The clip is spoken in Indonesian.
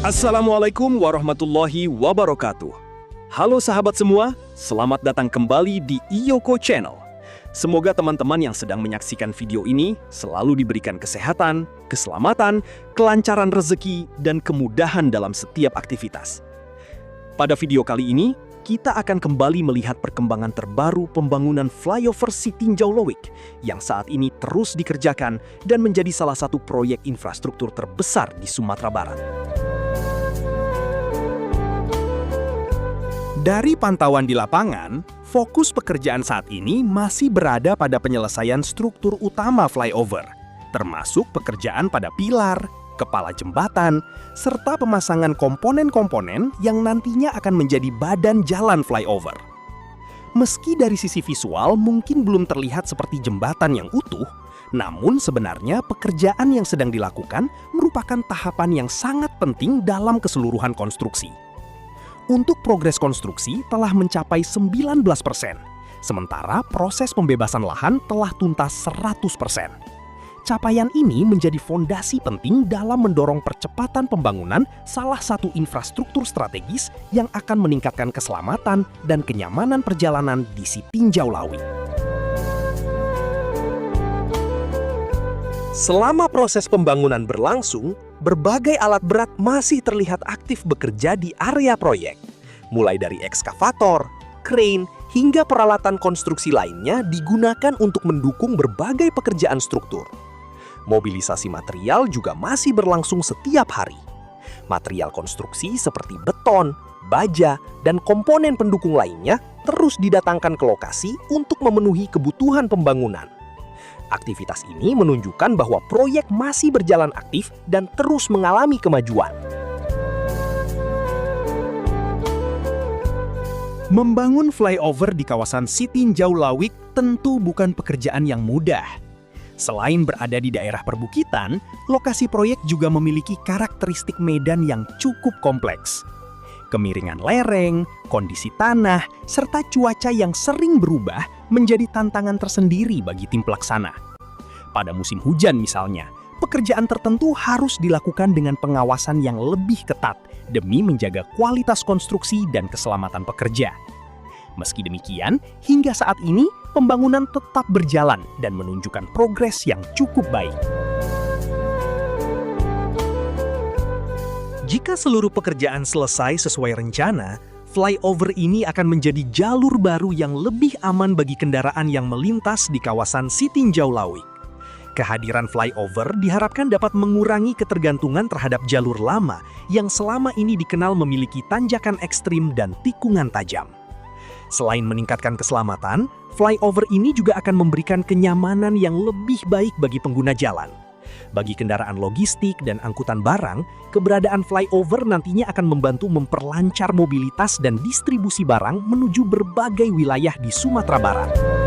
Assalamualaikum warahmatullahi wabarakatuh. Halo sahabat semua, selamat datang kembali di Iyoko Channel. Semoga teman-teman yang sedang menyaksikan video ini selalu diberikan kesehatan, keselamatan, kelancaran rezeki, dan kemudahan dalam setiap aktivitas. Pada video kali ini, kita akan kembali melihat perkembangan terbaru pembangunan flyover Sitinjau Lowik yang saat ini terus dikerjakan dan menjadi salah satu proyek infrastruktur terbesar di Sumatera Barat. Dari pantauan di lapangan, fokus pekerjaan saat ini masih berada pada penyelesaian struktur utama flyover, termasuk pekerjaan pada pilar, kepala jembatan, serta pemasangan komponen-komponen yang nantinya akan menjadi badan jalan flyover. Meski dari sisi visual mungkin belum terlihat seperti jembatan yang utuh, namun sebenarnya pekerjaan yang sedang dilakukan merupakan tahapan yang sangat penting dalam keseluruhan konstruksi. Untuk progres konstruksi telah mencapai 19%, sementara proses pembebasan lahan telah tuntas 100%. Capaian ini menjadi fondasi penting dalam mendorong percepatan pembangunan salah satu infrastruktur strategis yang akan meningkatkan keselamatan dan kenyamanan perjalanan di Sitinjau Lowik. Selama proses pembangunan berlangsung, berbagai alat berat masih terlihat aktif bekerja di area proyek. Mulai dari ekskavator, crane, hingga peralatan konstruksi lainnya digunakan untuk mendukung berbagai pekerjaan struktur. Mobilisasi material juga masih berlangsung setiap hari. Material konstruksi seperti beton, baja, dan komponen pendukung lainnya terus didatangkan ke lokasi untuk memenuhi kebutuhan pembangunan. Aktivitas ini menunjukkan bahwa proyek masih berjalan aktif dan terus mengalami kemajuan. Membangun flyover di kawasan Sitinjau Lowik tentu bukan pekerjaan yang mudah. Selain berada di daerah perbukitan, lokasi proyek juga memiliki karakteristik medan yang cukup kompleks. Kemiringan lereng, kondisi tanah, serta cuaca yang sering berubah menjadi tantangan tersendiri bagi tim pelaksana. Pada musim hujan misalnya, pekerjaan tertentu harus dilakukan dengan pengawasan yang lebih ketat demi menjaga kualitas konstruksi dan keselamatan pekerja. Meski demikian, hingga saat ini pembangunan tetap berjalan dan menunjukkan progres yang cukup baik. Jika seluruh pekerjaan selesai sesuai rencana, flyover ini akan menjadi jalur baru yang lebih aman bagi kendaraan yang melintas di kawasan Sitinjau Lowik. Kehadiran flyover diharapkan dapat mengurangi ketergantungan terhadap jalur lama yang selama ini dikenal memiliki tanjakan ekstrim dan tikungan tajam. Selain meningkatkan keselamatan, flyover ini juga akan memberikan kenyamanan yang lebih baik bagi pengguna jalan. Bagi kendaraan logistik dan angkutan barang, keberadaan flyover nantinya akan membantu memperlancar mobilitas dan distribusi barang menuju berbagai wilayah di Sumatera Barat.